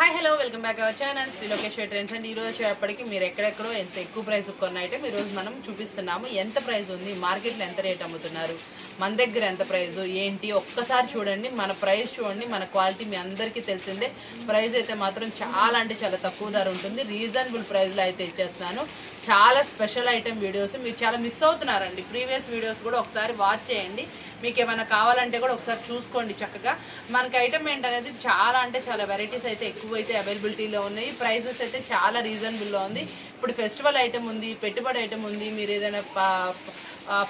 Hi hello welcome back our channel Shri Lokeshwar trends and ఈరోజు వచ్చేప్పటికి మీరు ఎక్కడెక్కడో ఎంత ఎక్కువ ప్రైస్ కొన్న ఐటమ్ ఈరోజు మనం చూపిస్తున్నాము. ఎంత ప్రైస్ ఉంది, మార్కెట్లో ఎంత రేట్ అమ్ముతున్నారు, మన దగ్గర ఎంత ప్రైస్ ఏంటి ఒక్కసారి చూడండి. మన ప్రైస్ చూడండి, మన క్వాలిటీ మీ అందరికీ తెలిసిందే. ప్రైస్ అయితే మాత్రం చాలా అంటే చాలా తక్కువ ధర ఉంటుంది. రీజనబుల్ ప్రైస్లో అయితే ఇచ్చేస్తున్నాను. చాలా స్పెషల్ ఐటమ్ వీడియోస్ మీరు చాలా మిస్ అవుతున్నారండి. ప్రీవియస్ వీడియోస్ కూడా ఒకసారి వాచ్ చేయండి. మీకు ఏమైనా కావాలంటే కూడా ఒకసారి చూసుకోండి చక్కగా. మనకి ఐటమ్ ఏంటనేది చాలా అంటే చాలా వెరైటీస్ అయితే ఎక్కువ అయితే అవైలబిలిటీలో ఉన్నాయి. ప్రైసెస్ అయితే చాలా రీజనబుల్లో ఉంది. ఇప్పుడు ఫెస్టివల్ ఐటమ్ ఉంది, పెట్టుబడి ఐటమ్ ఉంది. మీరు ఏదైనా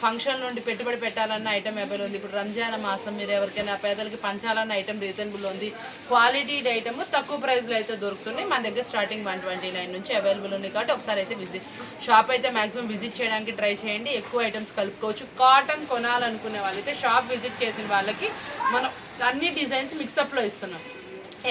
ఫంక్షన్ నుండి పెట్టుబడి పెట్టాలన్న ఐటమ్ అవైలబుల్ ఉంది. ఇప్పుడు రంజాన్ మాసం మీరు ఎవరికైనా పేదలకి పంచాలన్న ఐటమ్ రీజనబుల్ ఉంది. క్వాలిటీ ఐటమ్ తక్కువ ప్రైస్లో అయితే దొరుకుతున్నాయి. మన దగ్గర స్టార్టింగ్ 129 నుంచి అవైలబుల్ ఉంది. కాబట్టి ఒకసారి అయితే షాప్ అయితే మాక్సిమం విజిట్ చేయడానికి ట్రై చేయండి. ఎక్కువ ఐటమ్స్ కలుపుకోవచ్చు. కాటన్ కొనాలనుకునే వాళ్ళైతే షాప్ విజిట్ చేసిన వాళ్ళకి మనం అన్ని డిజైన్స్ మిక్సప్లో ఇస్తున్నాం.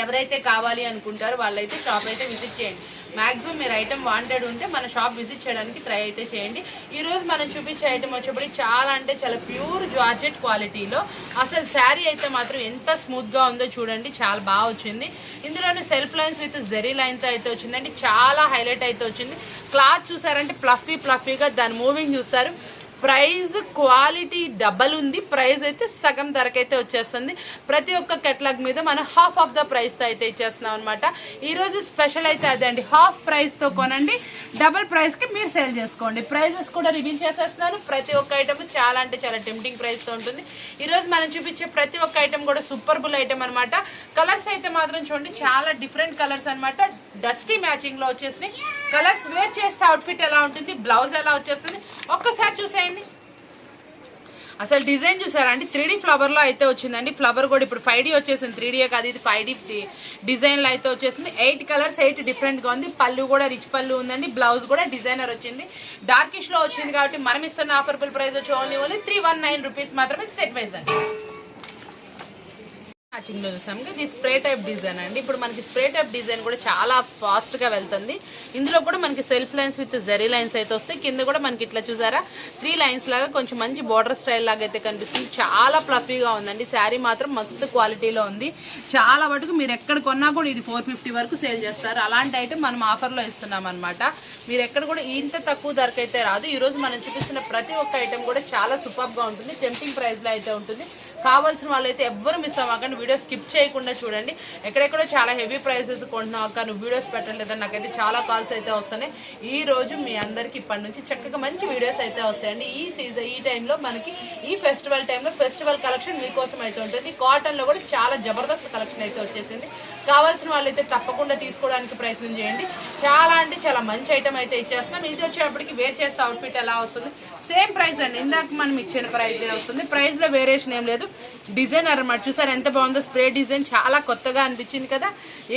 ఎవరైతే కావాలి అనుకుంటారో వాళ్ళైతే షాప్ అయితే విజిట్ చేయండి. మ్యాక్సిమం మీరు ఐటమ్ వాంటెడ్ ఉంటే మన షాప్ విజిట్ చేయడానికి ట్రై అయితే చేయండి. ఈరోజు మనం చూపించే ఐటమ్ వచ్చేప్పటి చాలా అంటే చాలా ప్యూర్ జార్జెట్ క్వాలిటీలో అసలు శారీ అయితే మాత్రం ఎంత స్మూత్గా ఉందో చూడండి. చాలా బాగా వచ్చింది. ఇందులోనే self lines with zari lines అయితే వచ్చిందండి. చాలా హైలైట్ అయితే వచ్చింది. క్లాత్ చూసారంటే ఫ్లఫీగా దాని మూవింగ్ చూస్తారు. ప్రైస్ క్వాలిటీ డబల్ ఉంది. ప్రైస్ అయితే సగం ధరకైతే వచ్చేస్తుంది. ప్రతి ఒక్క కెట్లాగ్ మీద మనం హాఫ్ ఆఫ్ ద ప్రైస్తో అయితే ఇచ్చేస్తున్నాం అనమాట. ఈరోజు స్పెషల్ అయితే అదే అండి. హాఫ్ ప్రైస్తో కొనండి, డబల్ ప్రైస్కి మీరు సేల్ చేసుకోండి. ప్రైజెస్ కూడా రివీల్ చేసేస్తున్నాను. ప్రతి ఒక్క ఐటమ్ చాలా అంటే చాలా టెంప్టింగ్ ప్రైస్తో ఉంటుంది. ఈరోజు మనం చూపించే ప్రతి ఒక్క ఐటమ్ కూడా సూపర్బుల్ ఐటమ్ అనమాట. కలర్స్ అయితే మాత్రం చూడండి చాలా డిఫరెంట్ కలర్స్ అనమాట. డస్టీ మ్యాచింగ్లో వచ్చేసినాయి. కలర్స్ వేర్ చేస్తే అవుట్ఫిట్ ఎలా ఉంటుంది, బ్లౌజ్ ఎలా వచ్చేస్తుంది ఒక్కసారి చూసేయండి. అసలు డిజైన్ చూసారండి 3D ఫ్లవర్లో అయితే వచ్చిందండి. ఫ్లవర్ కూడా ఇప్పుడు 5D వచ్చేసింది. 3D కాదు, ఇది 5D డిజైన్లో అయితే వచ్చేసింది. 8 కలర్స్ 8 డిఫరెంట్గా ఉంది. పళ్ళు కూడా రిచ్ పళ్ళు ఉందండి. బ్లౌజ్ కూడా డిజైనర్ వచ్చింది. డార్కిష్లో వచ్చింది కాబట్టి మనం ఇస్తున్న ఆఫర్బుల్ ప్రైస్ వచ్చి ఓన్లీ 319 రూపీస్ మాత్రమే సెట్ వైజ్ అండి. మ్యాచింగ్లో చూసాము. ఇది స్ప్రే టైప్ డిజైన్ అండి. ఇప్పుడు మనకి స్ప్రే టైప్ డిజైన్ కూడా చాలా ఫాస్ట్గా వెళ్తుంది. ఇందులో కూడా మనకి self lines with zari lines అయితే వస్తాయి. కింద కూడా మనకి ఇట్లా చూసారా 3 లైన్స్ లాగా కొంచెం మంచి బార్డర్ స్టైల్ లాగా అయితే కనిపిస్తుంది. చాలా ఫ్లఫీగా ఉందండి. శారీ మాత్రం మస్తు క్వాలిటీలో ఉంది. చాలా మటుకు మీరు ఎక్కడ కొన్నా కూడా ఇది 450 వరకు సేల్ చేస్తారు. అలాంటి ఐటమ్ మనం ఆఫర్లో ఇస్తున్నాం అనమాట. మీరు ఎక్కడ కూడా ఇంత తక్కువ ధరకైతే రాదు. ఈరోజు మనం చూపిస్తున్న ప్రతి ఒక్క ఐటమ్ కూడా చాలా సూపర్గా ఉంటుంది. టెంప్టింగ్ ప్రైస్లో అయితే ఉంటుంది. కావాల్సిన వాళ్ళైతే ఎవ్వరు మిస్ అవ్వకండి. వీడియో స్కిప్ చేయకుండా చూడండి. ఎక్కడెక్కడో చాలా హెవీ ప్రైసెస్ కొంటున్నావు అక్క, నువ్వు వీడియోస్ పెట్టలేదని నాకైతే చాలా కాల్స్ అయితే వస్తున్నాయి. ఈ రోజు మీ అందరికి ఇప్పటి నుంచి చక్కగా మంచి వీడియోస్ అయితే వస్తాయండి. ఈ సీజన్ ఈ టైంలో మనకి ఈ ఫెస్టివల్ టైంలో ఫెస్టివల్ కలెక్షన్ మీకోసం అయితే ఉంటుంది. కాటన్లో కూడా చాలా జబర్దస్త్ కలెక్షన్ అయితే వచ్చేసింది. కావాల్సిన వాళ్ళైతే తప్పకుండా తీసుకోవడానికి ప్రయత్నం చేయండి. చాలా అంటే చాలా మంచి ఐటమ్ అయితే ఇచ్చేస్తున్నాం. ఇది వచ్చేటప్పటికి వేర్ చేస్తే అవుట్ఫిట్ ఎలా వస్తుంది, సేమ్ ప్రైస్ అండి. ఇందాక మనం ఇచ్చిన ప్రైస్ వస్తుంది. ప్రైస్లో వేరియేషన్ ఏం లేదు. డిజైన్ అనమాట చూసారు ఎంత బాగుందో. స్ప్రే డిజైన్ చాలా కొత్తగా అనిపించింది కదా.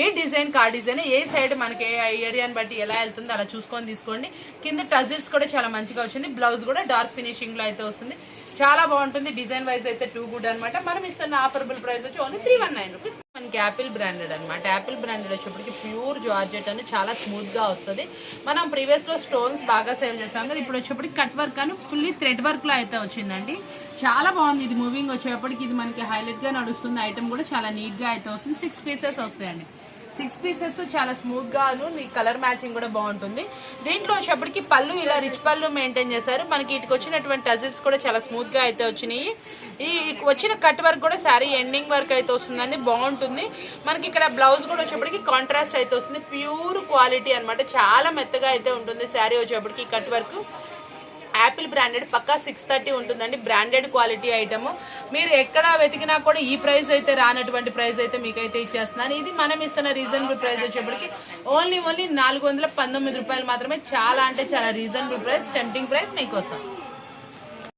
ఏ డిజైన్ కా డిజైన్ ఏ సైడ్ మనకి ఏరియాని బట్టి ఎలా వెళ్తుందో అలా చూసుకొని తీసుకోండి. కింద టజిల్స్ కూడా చాలా మంచిగా వచ్చింది. బ్లౌజ్ కూడా డార్క్ ఫినిషింగ్లో అయితే వస్తుంది. చాలా బాగుంటుంది. డిజైన్ వైజ్ అయితే టూ గుడ్ అనమాట. మనం ఇస్తున్న ఆఫరబుల్ ప్రైస్ వచ్చి ఓన్లీ 319 రూపీస్. మనకి యాపిల్ బ్రాండెడ్ అనమాట. యాపిల్ బ్రాండెడ్ వచ్చేప్పటికి ప్యూర్ జార్జెట్ అని చాలా స్మూత్గా వస్తుంది. మనం ప్రీవియస్లో స్టోన్స్ బాగా సేల్ చేస్తాం కదా. ఇప్పుడు వచ్చేప్పటికి కట్ వర్క్ అని ఫుల్లీ థ్రెడ్ వర్క్లో అయితే వచ్చిందండి. చాలా బాగుంది. ఇది మూవింగ్ వచ్చేప్పటికి ఇది మనకి హైలైట్గా నడుస్తుంది. ఐటమ్ కూడా చాలా నీట్గా అయితే వస్తుంది. 6 పీసెస్ వస్తాయండి. 6 పీసెస్ చాలా స్మూత్గాను నీ కలర్ మ్యాచింగ్ కూడా బాగుంటుంది. దీంట్లో వచ్చేప్పటికి పళ్ళు ఇలా రిచ్ పళ్ళు మెయింటైన్ చేశారు. మనకి ఇటుకు వచ్చినటువంటి టజిల్స్ కూడా చాలా స్మూత్గా అయితే వచ్చినాయి. ఈ వచ్చిన కట్ వర్క్ కూడా శారీ ఎండింగ్ వర్క్ అయితే వస్తుందండి. బాగుంటుంది. మనకి ఇక్కడ బ్లౌజ్ కూడా వచ్చేప్పటికి కాంట్రాస్ట్ అయితే వస్తుంది. ప్యూర్ క్వాలిటీ అనమాట. చాలా మెత్తగా అయితే ఉంటుంది శారీ వచ్చేప్పటికి కట్ వర్క్. యాపిల్ బ్రాండెడ్ పక్కా 630 ఉంటుందండి. Branded quality item. మీరు ఎక్కడ వెతికినా కూడా ఈ ప్రైస్ అయితే రానటువంటి ప్రైస్ అయితే మీకైతే ఇచ్చేస్తున్నాను. ఇది మనం ఇస్తున్న రీజనబుల్ ప్రైస్ వచ్చేప్పటికి ఓన్లీ 419 రూపాయలు మాత్రమే. చాలా అంటే చాలా రీజనబుల్ ప్రైస్, టెంప్టింగ్ ప్రైస్ మీకోసం.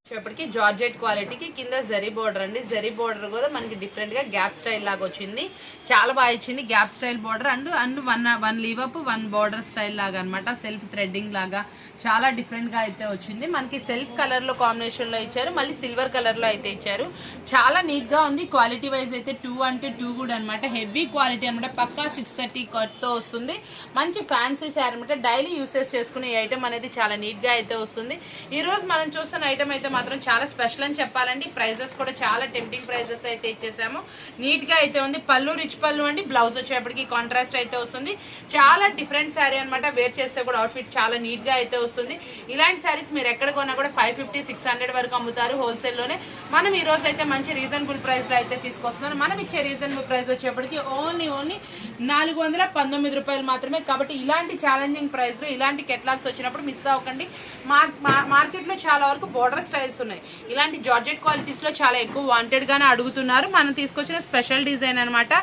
వచ్చేప్పటికి జార్జెట్ క్వాలిటీకి కింద జరీ బోర్డర్ అండి. జరీ బోర్డర్ కూడా మనకి డిఫరెంట్గా గ్యాప్ స్టైల్ లాగా వచ్చింది. చాలా బాగా ఇచ్చింది. Gap style border and one leave up 1 border style లాగా అనమాట. సెల్ఫ్ థ్రెడ్డింగ్ లాగా చాలా డిఫరెంట్గా అయితే వచ్చింది. మనకి సెల్ఫ్ కలర్లో కాంబినేషన్లో ఇచ్చారు. మళ్ళీ సిల్వర్ కలర్లో అయితే ఇచ్చారు. చాలా నీట్గా ఉంది. క్వాలిటీ వైజ్ అయితే 2 అంటే 2 గుడ్ అనమాట. హెవీ క్వాలిటీ అనమాట. పక్కా 630 కట్తో వస్తుంది. మంచి ఫ్యాన్సీ శారీ అనమాట. డైలీ యూసేజ్ చేసుకునే ఐటమ్ అనేది చాలా నీట్గా అయితే వస్తుంది. ఈరోజు మనం చూస్తున్న ఐటమ్ అయితే మాత్రం చాలా స్పెషల్ అని చెప్పాలండి. ప్రైజెస్ కూడా చాలా టెంప్టింగ్ ప్రైజెస్ అయితే ఇచ్చేసాము. నీట్గా అయితే ఉంది. పళ్ళు రిచ్ పళ్ళు అండి. బ్లౌజ్ వచ్చేప్పటికి కాంట్రాస్ట్ అయితే వస్తుంది. చాలా డిఫరెంట్ శారీ అనమాట. వేర్ చేస్తే కూడా అవుట్ఫిట్ చాలా నీట్గా అయితే వస్తుంది. ఇలాంటి శారీస్ మీరు ఎక్కడ కొన్నా కూడా 550-600 వరకు అమ్ముతారు హోల్సేల్లోనే. మనం ఈ రోజు అయితే మంచి రీజనబుల్ ప్రైస్లో అయితే తీసుకొస్తున్నాం. మనం ఇచ్చే రీజనబుల్ ప్రైస్ వచ్చేప్పటికి ఓన్లీ 419 రూపాయలు మాత్రమే. కాబట్టి ఇలాంటి ఛాలెంజింగ్ ప్రైస్లో ఇలాంటి కెట్లాగ్స్ వచ్చినప్పుడు మిస్ అవ్వకండి. మార్కెట్లో చాలా వరకు బోర్డర్ స్టైల్స్ ఉన్నాయి. ఇలాంటి జార్జెట్ క్వాలిటీస్లో చాలా ఎక్కువ వాంటెడ్గానే అడుగుతున్నారు. మనం తీసుకొచ్చిన స్పెషల్ డిజైన్ అనమాట.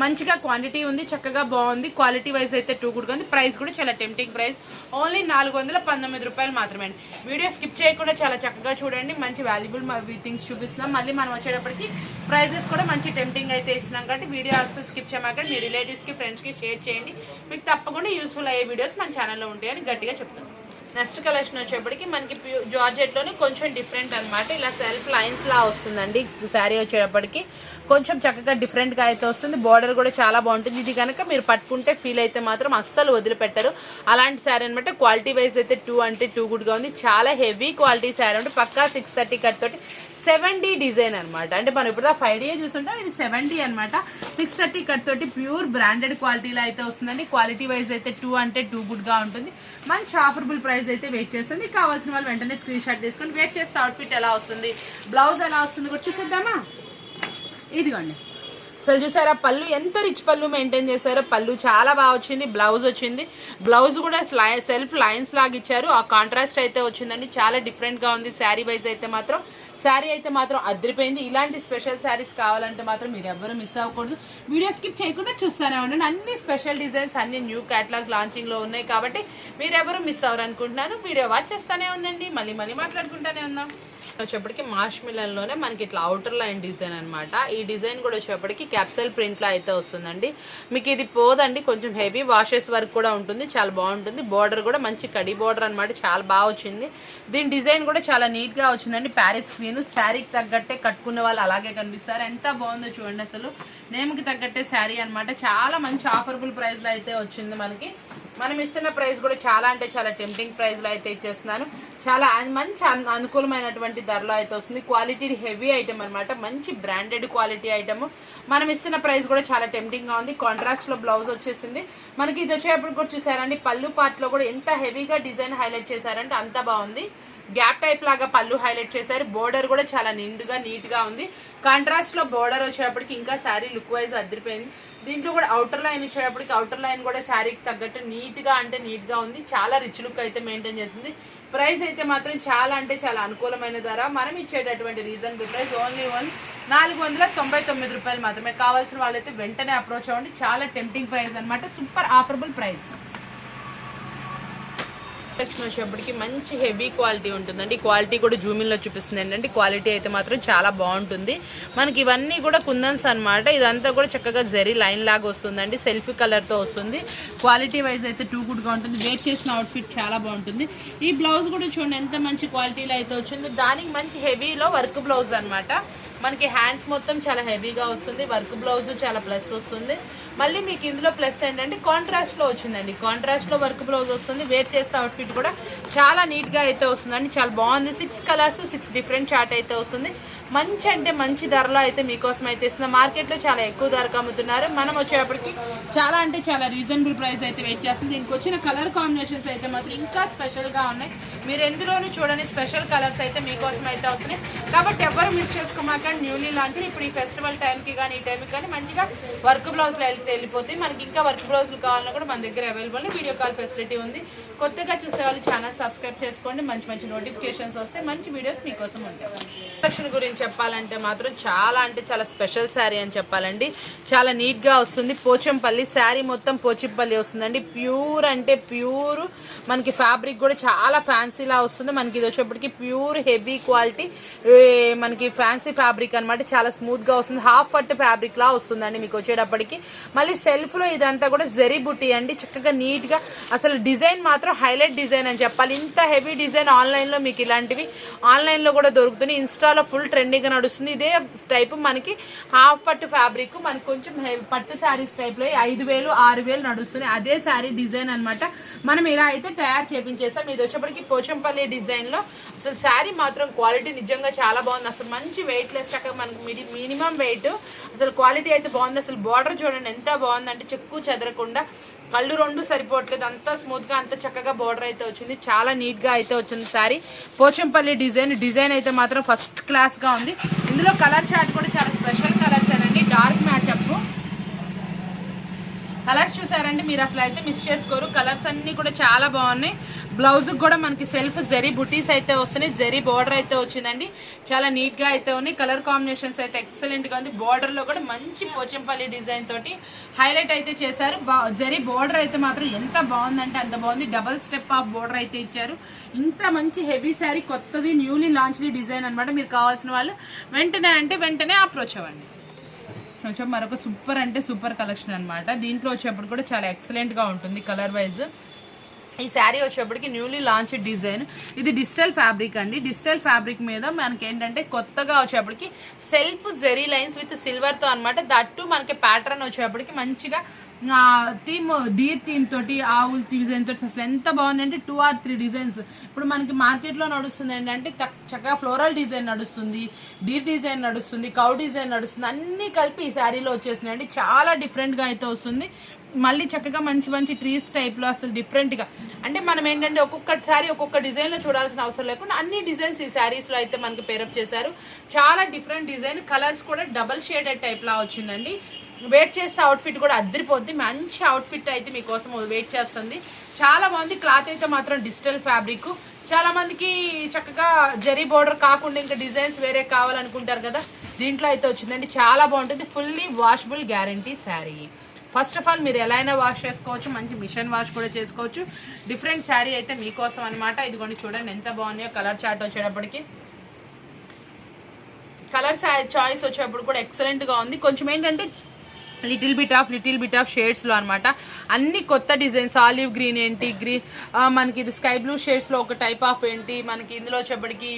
మంచిగా క్వాంటిటీ ఉంది, చక్కగా బాగుంది. క్వాలిటీ వైజ్ అయితే టూ గుడ్గా ఉంది. ప్రైస్ కూడా చాలా టెంప్టింగ్ ప్రైస్. ఓన్లీ 419 రూపాయలు మాత్రమే అండి. వీడియో స్కిప్ చేయకుండా చాలా చక్కగా చూడండి. మంచి వాల్యుబుల్ థింగ్స్ చూపిస్తున్నాం. మళ్ళీ మనం వచ్చేటప్పటికి ప్రైజెస్ కూడా మంచి టెంప్టింగ్ అయితే ఇస్తున్నాం. కాబట్టి వీడియో అసలు స్కిప్ చేయమాకండి. మీ రిలేటివ్స్కి ఫ్రెండ్స్కి షేర్ చేయండి. మీకు తప్పకుండా యూస్ఫుల్ అయ్యే వీడియోస్ మన ఛానల్లో ఉంటాయని గట్టిగా చెప్తాం. నెక్స్ట్ కలెక్షన్ వచ్చేప్పటికి మనకి జార్జెట్లోనే కొంచెం డిఫరెంట్ అనమాట. ఇలా సెల్ఫ్ లైన్స్ లా వస్తుందండి. శారీ వచ్చేటప్పటికి కొంచెం చక్కగా డిఫరెంట్గా అయితే వస్తుంది. బార్డర్ కూడా చాలా బాగుంటుంది. ఇది కనుక మీరు పట్టుకుంటే ఫీల్ అయితే మాత్రం అస్సలు వదిలిపెట్టరు. అలాంటి శారీ అనమాట. క్వాలిటీ వైజ్ అయితే 2 గుడ్గా ఉంది. చాలా హెవీ క్వాలిటీ శారీ అంటే పక్కా 630 కట్ తోటి 7D డిజైన్ అనమాట. అంటే మనం ఇప్పుడు 5D చూస్తుంటాం, ఇది 7D అనమాట. 630 కట్ తోటి ప్యూర్ బ్రాండెడ్ క్వాలిటీలో అయితే వస్తుందండి. క్వాలిటీ వైజ్ అయితే 2 గుడ్గా ఉంటుంది. మంచి ఆఫర్బుల్ ప్రైస్ అయితే వెయిట్ చేస్తుంది. కావాల్సిన వాళ్ళు వెంటనే స్క్రీన్ షాట్ తీసుకొని వెయిట్ చేస్తే అవుట్ఫిట్ ఎలా వస్తుంది, బ్లౌజ్ ఎలా వస్తుంది కూడా చూసేద్దామా. ఇదిగోండి, అసలు చూసారా పళ్ళు ఎంత రిచ్ పళ్ళు మెయింటైన్ చేశారో. పళ్ళు చాలా బాగా వచ్చింది. బ్లౌజ్ వచ్చింది. బ్లౌజ్ కూడా సెల్ఫ్ లైన్స్ లాగా ఇచ్చారు. ఆ కాంట్రాస్ట్ అయితే వచ్చిందండి. చాలా డిఫరెంట్గా ఉంది. శారీ వైజ్ అయితే మాత్రం అదిరిపోయింది. ఇలాంటి స్పెషల్ శారీస్ కావాలంటే మాత్రం మీరు ఎవరు మిస్ అవ్వకూడదు. వీడియో స్కిప్ చేయకుండా చూస్తూనే ఉండండి. అన్ని స్పెషల్ డిజైన్స్ అన్ని న్యూ క్యాటలాగ్ లాంచింగ్లో ఉన్నాయి. కాబట్టి మీరు ఎవరు మిస్ అవ్వరు అనుకుంటున్నాను. వీడియో వాచ్ చేస్తూనే ఉండండి. మళ్ళీ మాట్లాడుకుంటూనే ఉందాం. వచ్చేప్పటికి మాష్ మిలన్లోనే మనకి ఇట్లా అవుటర్ లైన్ డిజైన్ అనమాట. ఈ డిజైన్ కూడా వచ్చేప్పటికి క్యాప్సల్ ప్రింట్లో అయితే వస్తుందండి. మీకు ఇది పోదండి, కొంచెం హెవీ వాషెస్ వర్క్ కూడా ఉంటుంది. చాలా బాగుంటుంది. బార్డర్ కూడా మంచి కడి బార్డర్ అనమాట. చాలా బాగా వచ్చింది. దీని డిజైన్ కూడా చాలా నీట్గా వచ్చిందండి. ప్యారిస్ క్వీన్ శారీకి తగ్గట్టే కట్టుకున్న వాళ్ళు అలాగే కనిపిస్తారు. ఎంత బాగుందో చూడండి. అసలు నేమ్కి తగ్గట్టే శారీ అనమాట. చాలా మంచి ఆఫర్బుల్ ప్రైస్లో అయితే వచ్చింది మనకి. మనం ఇస్తున్న ప్రైస్ కూడా చాలా అంటే చాలా టెంప్టింగ్ ప్రైస్లో అయితే ఇచ్చేస్తున్నాను. చాలా మంచి అనుకూలమైనటువంటి ధరలో అయితే వస్తుంది. క్వాలిటీ హెవీ ఐటమ్ అనమాట. మంచి బ్రాండెడ్ క్వాలిటీ ఐటమ్. మనం ఇస్తున్న ప్రైస్ కూడా చాలా టెంప్టింగ్గా ఉంది. కాంట్రాస్ట్లో బ్లౌజ్ వచ్చేసింది మనకి. ఇది వచ్చేటప్పుడు కూడా చూసారండి, పళ్ళు పార్ట్లో కూడా ఎంత హెవీగా డిజైన్ హైలైట్ చేశారంటే అంత బాగుంది. గ్యాప్ టైప్ లాగా పళ్ళు హైలైట్ చేశారు. బోర్డర్ కూడా చాలా నిండుగా నీట్గా ఉంది. కాంట్రాస్ట్లో బోర్డర్ వచ్చేటప్పటికి ఇంకా శారీ లుక్ వైజ్ అదిరిపోయింది. దీంట్లో కూడా అవుటర్ లైన్ ఇచ్చేటప్పటికి అవుటర్ లైన్ కూడా శారీకి తగ్గట్టు నీట్గా ఉంది. చాలా రిచ్ లుక్ అయితే మెయింటైన్ చేసింది. ప్రైస్ అయితే మాత్రం చాలా అంటే చాలా అనుకూలమైన ధర. మనం ఇచ్చేటటువంటి రీజనబుల్ ప్రైస్ ఓన్లీ 499 రూపాయలు మాత్రమే. కావాల్సిన వాళ్ళైతే వెంటనే అప్రోచ్ అవ్వండి. చాలా టెంప్టింగ్ ప్రైస్ అనమాట. Super affordable price. కలెక్షన్ వచ్చేప్పటికి మంచి హెవీ క్వాలిటీ ఉంటుందండి. క్వాలిటీ కూడా జూమిన్లో చూపిస్తుంది ఏంటంటే క్వాలిటీ అయితే మాత్రం చాలా బాగుంటుంది. మనకి ఇవన్నీ కూడా కుందన్స్ అనమాట. ఇదంతా కూడా చక్కగా జరీ లైన్ లాగా వస్తుందండి. సెల్ఫ్ కలర్తో వస్తుంది. క్వాలిటీ వైజ్ అయితే 2 గుడ్గా ఉంటుంది. వేర్ చేసిన అవుట్ఫిట్ చాలా బాగుంటుంది. ఈ బ్లౌజ్ కూడా చూడండి ఎంత మంచి క్వాలిటీలో అయితే వచ్చింది. దానికి మంచి హెవీలో వర్క్ బ్లౌజ్ అనమాట. మనకి హ్యాండ్స్ మొత్తం చాలా హెవీగా వస్తుంది. వర్క్ బ్లౌజ్ చాలా ప్లస్ వస్తుంది. మళ్ళీ మీకు ఇందులో ప్లస్ ఏంటంటే కాంట్రాస్ట్లో వచ్చిందండి. కాంట్రాస్ట్లో వర్క్ బ్లౌజ్ వస్తుంది. వేర్ చేస్తే అవుట్ఫిట్ కూడా చాలా నీట్గా అయితే వస్తుందండి. చాలా బాగుంది. 6 కలర్స్ 6 డిఫరెంట్ చార్ట్ అయితే వస్తుంది. మంచి అంటే మంచి ధరలో అయితే మీకోసం అయితే ఇస్తున్నాం. మార్కెట్లో చాలా ఎక్కువ ధరకు అమ్ముతున్నారు. మనం వచ్చేప్పటికి చాలా అంటే చాలా రీజనబుల్ ప్రైస్ అయితే వెయిట్ చేస్తుంది. దీనికి వచ్చిన కలర్ కాంబినేషన్స్ అయితే మాత్రం ఇంకా స్పెషల్గా ఉన్నాయి. మీరు ఎందులోనూ చూడని స్పెషల్ కలర్స్ అయితే మీకోసం అయితే వస్తున్నాయి. కాబట్టి ఎవరు మిస్ చేసుకోమాకండి. న్యూలీ లాంచ్ ఇప్పుడు ఈ ఫెస్టివల్ టైంకి కానీ ఈ టైంకి కానీ మంచిగా వర్క్ బ్లౌజ్లు వెళ్ళిపోతాయి. మనకి ఇంకా వర్క్ బ్లౌజ్లు కావాలన్నా కూడా మన దగ్గర అవైలబుల్. వీడియో కాల్ ఫెసిలిటీ ఉంది. కొత్తగా చూసే వాళ్ళు ఛానల్ సబ్స్క్రైబ్ చేసుకోండి. మంచి నోటిఫికేషన్స్ వస్తే మంచి వీడియోస్ మీకోసం ఉంటాయి. కలెక్షన్ గురించి చెప్పాలంటే మాత్రం చాలా అంటే చాలా స్పెషల్ శారీ అని చెప్పాలండి. చాలా నీట్గా వస్తుంది. పోచంపల్లి శారీ మొత్తం పోచంపల్లి వస్తుందండి. ప్యూర్ అంటే ప్యూర్. మనకి ఫ్యాబ్రిక్ కూడా చాలా ఫ్యాన్సీలా వస్తుంది. మనకి ఇది వచ్చేప్పటికి ప్యూర్ హెవీ క్వాలిటీ మనకి ఫ్యాన్సీ ఫ్యాబ్రిక్ అనమాట. చాలా స్మూత్గా వస్తుంది. హాఫ్ పట్టు ఫ్యాబ్రిక్ లా వస్తుందండి మీకు వచ్చేటప్పటికి. మళ్ళీ సెల్ఫ్లో ఇదంతా కూడా జరీ బుట్టి అండి. చక్కగా నీట్గా అసలు డిజైన్ మాత్రం హైలైట్ డిజైన్ అని చెప్పాలి. ఇంత హెవీ డిజైన్ ఆన్లైన్లో మీకు ఇలాంటివి ఆన్లైన్లో కూడా దొరుకుతుంది. ఇన్స్టాలో ఫుల్ ట్రెండింగ్ ట్రెండింగ్గా నడుస్తుంది. ఇదే టైప్ మనకి హాఫ్ పట్టు ఫ్యాబ్రిక్ మనకి కొంచెం పట్టు శారీస్ టైప్లో 5,000 6,000 నడుస్తుంది. అదే శారీ డిజైన్ అనమాట. మనం ఇలా అయితే తయారు చేపించేస్తాం. ఇది వచ్చేప్పటికి పోచంపల్లి డిజైన్లో అసలు శారీ మాత్రం క్వాలిటీ నిజంగా చాలా బాగుంది. అసలు మంచి వెయిట్ లెస్ చక్కగా మనకి మినిమం వెయిట్, అసలు క్వాలిటీ అయితే బాగుంది. అసలు బార్డర్ చూడండి ఎంత బాగుందంటే చెక్కు చెదరకుండా, కళ్ళు రెండు సరిపోవట్లేదు, అంత స్మూత్గా అంత చక్కగా బార్డర్ అయితే వచ్చింది. చాలా నీట్గా అయితే వచ్చింది శారీ. పోచంపల్లి డిజైన్ అయితే మాత్రం ఫస్ట్ క్లాస్గా ఉంది. ఇందులో కలర్ చార్ట్ కూడా చాలా స్పెషల్ కలర్స్ అండి. డార్క్ మ్యాచ్ అప్ కలర్స్ చూసారంటే మీరు అసలు అయితే మిస్ చేసుకోరు. కలర్స్ అన్ని కూడా చాలా బాగున్నాయి. బ్లౌజ్కి కూడా మనకి సెల్ఫ్ జరీ బుటీస్ అయితే వస్తున్నాయి. జరీ బార్డర్ అయితే వచ్చిందండి. చాలా నీట్గా అయితే ఉన్నాయి. కలర్ కాంబినేషన్స్ అయితే ఎక్సలెంట్గా ఉంది. బార్డర్లో కూడా మంచి పోచంపల్లి డిజైన్ తోటి హైలైట్ అయితే చేశారు. జరీ బార్డర్ అయితే మాత్రం ఎంత బాగుందంటే అంత బాగుంది. డబల్ స్టెప్ ఆఫ్ బార్డర్ అయితే ఇచ్చారు. ఇంత మంచి హెవీ శారీ కొత్తది న్యూలీ లాంచ్డ్ డిజైన్ అనమాట. మీరు కావాల్సిన వాళ్ళు వెంటనే అప్రోచ్ అవ్వండి. కొంచెం మరొక సూపర్ అంటే సూపర్ కలెక్షన్ అనమాట. దీంట్లో వచ్చేప్పుడు కూడా చాలా ఎక్సలెంట్గా ఉంటుంది కలర్ వైజ్. ఈ శారీ వచ్చేప్పటికి న్యూలీ లాంచ్ డిజైన్. ఇది డిజిటల్ ఫ్యాబ్రిక్ అండి. డిజిటల్ ఫ్యాబ్రిక్ మీద మనకి ఏంటంటే కొత్తగా వచ్చేప్పటికి సెల్ఫ్ జెరీ లైన్స్ విత్ సిల్వర్తో అనమాట. దట్టు మనకి ప్యాటర్న్ వచ్చేప్పటికి మంచిగా థీమ్ డీర్ థీమ్ తోటి ఆవుల్ డిజైన్ తోటి అసలు ఎంత బాగుందంటే 2 or 3 డిజైన్స్. ఇప్పుడు మనకి మార్కెట్లో నడుస్తుంది ఏంటంటే చక్కగా ఫ్లోరల్ డిజైన్ నడుస్తుంది, డీర్ డిజైన్ నడుస్తుంది, కౌ డిజైన్ నడుస్తుంది, అన్నీ కలిపి ఈ శారీలో వచ్చేసినాయండి. చాలా డిఫరెంట్గా అయితే వస్తుంది. మళ్ళీ చక్కగా మంచి మంచి ట్రీస్ టైప్లో అసలు డిఫరెంట్గా అంటే మనం ఏంటంటే ఒక్కొక్కసారి ఒక్కొక్క డిజైన్లో చూడాల్సిన అవసరం లేకుండా అన్ని డిజైన్స్ ఈ శారీస్లో అయితే మనకి పేరప్ చేశారు. చాలా డిఫరెంట్ డిజైన్. కలర్స్ కూడా డబల్ షేడెడ్ టైప్లా వచ్చిందండి. వెయిట్ చేస్తే అవుట్ఫిట్ కూడా అద్దరిపోద్ది. మంచి అవుట్ఫిట్ అయితే మీకోసం వెయిట్ చేస్తుంది. చాలా బాగుంది. క్లాత్ అయితే మాత్రం డిజిటల్ ఫ్యాబ్రిక్. చాలా మందికి చక్కగా జరీ బోర్డర్ కాకుండా ఇంకా డిజైన్స్ వేరే కావాలనుకుంటారు కదా, దీంట్లో అయితే వచ్చిందండి. చాలా బాగుంటుంది. Fully washable guarantee sari. First of all మీరు ఎలా అయినా వాష్ చేసుకోవచ్చు, మంచి మిషన్ వాష్ కూడా చేసుకోవచ్చు. డిఫరెంట్ శారీ అయితే మీకోసం అనమాట. ఇదిగోండి చూడండి ఎంత బాగున్నాయో. కలర్ చార్ట్ వచ్చేటప్పటికి కలర్ చాయిస్ వచ్చేటప్పుడు కూడా ఎక్సలెంట్గా ఉంది. కొంచెం ఏంటంటే లిటిల్ బిట్ ఆఫ్ షేడ్స్లో అనమాట. అన్ని కొత్త డిజైన్స్. ఆలివ్ గ్రీన్ ఏంటి, మనకి ఇది స్కై బ్లూ షేడ్స్లో ఒక టైప్ ఆఫ్ ఏంటి, మనకి ఇందులో వచ్చేప్పటికి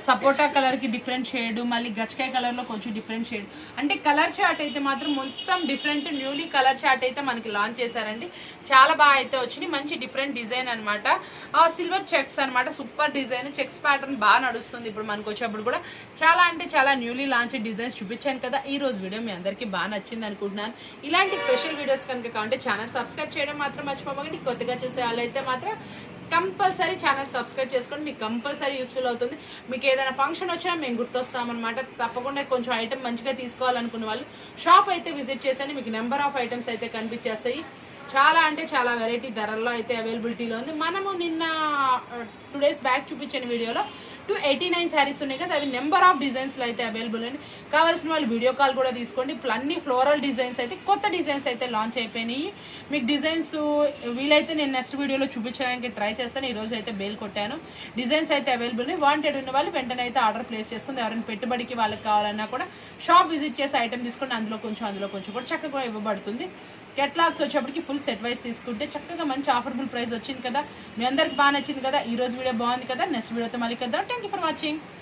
సపోటా కలర్కి డిఫరెంట్ షేడ్, మళ్ళీ గచ్చకాయ కలర్లో కొంచెం డిఫరెంట్ షేడ్. అంటే కలర్ చార్ట్ అయితే మాత్రం మొత్తం డిఫరెంట్ న్యూలీ కలర్ చార్ట్ అయితే మనకి లాంచ్ చేశారండి. చాలా బాగా అయితే వచ్చింది. మంచి డిఫరెంట్ డిజైన్ అనమాట. సిల్వర్ చెక్స్ అనమాట. Super design. చెక్స్ ప్యాటర్న్ బాగా నడుస్తుంది. ఇప్పుడు మనకు వచ్చేప్పుడు కూడా చాలా అంటే చాలా న్యూలీ లాంచ్ డిజైన్స్ చూపించాను కదా. ఈ రోజు వీడియో మీ అందరికీ బాగా నచ్చింది అనుకుంటున్నాను. ఇలాంటి స్పెషల్ వీడియోస్ కనుక కావాలంటే ఛానల్ సబ్స్క్రైబ్ చేయడం మాత్రం మర్చిపోకండి. కొత్తగా చూసే వాళ్ళైతే మాత్రం కంపల్సరీ ఛానల్ సబ్స్క్రైబ్ చేసుకోండి. మీకు కంపల్సరీ యూస్ఫుల్ అవుతుంది. మీకు ఏదైనా ఫంక్షన్ వచ్చినా మేము గుర్తొస్తామన్నమాట. తప్పకుండా కొంచెం ఐటమ్ మంచిగా తీసుకోవాలనుకున్న వాళ్ళు షాప్ అయితే విజిట్ చేసండి. మీకు నెంబర్ ఆఫ్ ఐటమ్స్ అయితే కనిపించేస్తాయి. చాలా అంటే చాలా వెరైటీ ధరల్లో అయితే అవైలబిలిటీలో ఉంది. మనము నిన్న 2 days బ్యాక్ చూపించిన వీడియోలో 289 శారీస్ ఉన్నాయి కదా, అవి నెంబర్ ఆఫ్ డిజైన్స్లో అయితే అవైలబుల్ అండి. కావాల్సిన వాళ్ళు వీడియో కాల్ కూడా తీసుకోండి. ఇప్పుడు అన్ని ఫ్లోరల్ డిజైన్స్ అయితే కొత్త డిజైన్స్ అయితే లాంచ్ అయిపోయినాయి. మీకు డిజైన్స్ వీలైతే నేను నెక్స్ట్ వీడియోలో చూపించడానికి ట్రై చేస్తాను. ఈరోజు అయితే బేల్ కొట్టాను. డిజైన్స్ అయితే అవైలబుల్ ఉన్నాయి. వాంటెడ్ ఉన్న వాళ్ళు వెంటనే అయితే ఆర్డర్ ప్లేస్ చేసుకుంది. ఎవరైనా పెట్టుబడికి వాళ్ళకి కావాలన్నా కూడా షాప్ విజిట్ చేసి ఐటమ్ తీసుకుంటే అందులో కొంచెం కూడా చక్కగా ఇవ్వబడుతుంది. కెట్లాగ్స్ వచ్చేప్పటికి ఫుల్ సెట్ వైజ్ తీసుకుంటే చక్కగా మంచి ఆఫర్బుల్ ప్రైస్ వచ్చింది కదా. మీ అందరికి బాగా నచ్చింది కదా. ఈ రోజు వీడియో బాగుంది కదా. నెక్స్ట్ వీడియోతో మళ్ళీ కదా. Thank you for watching.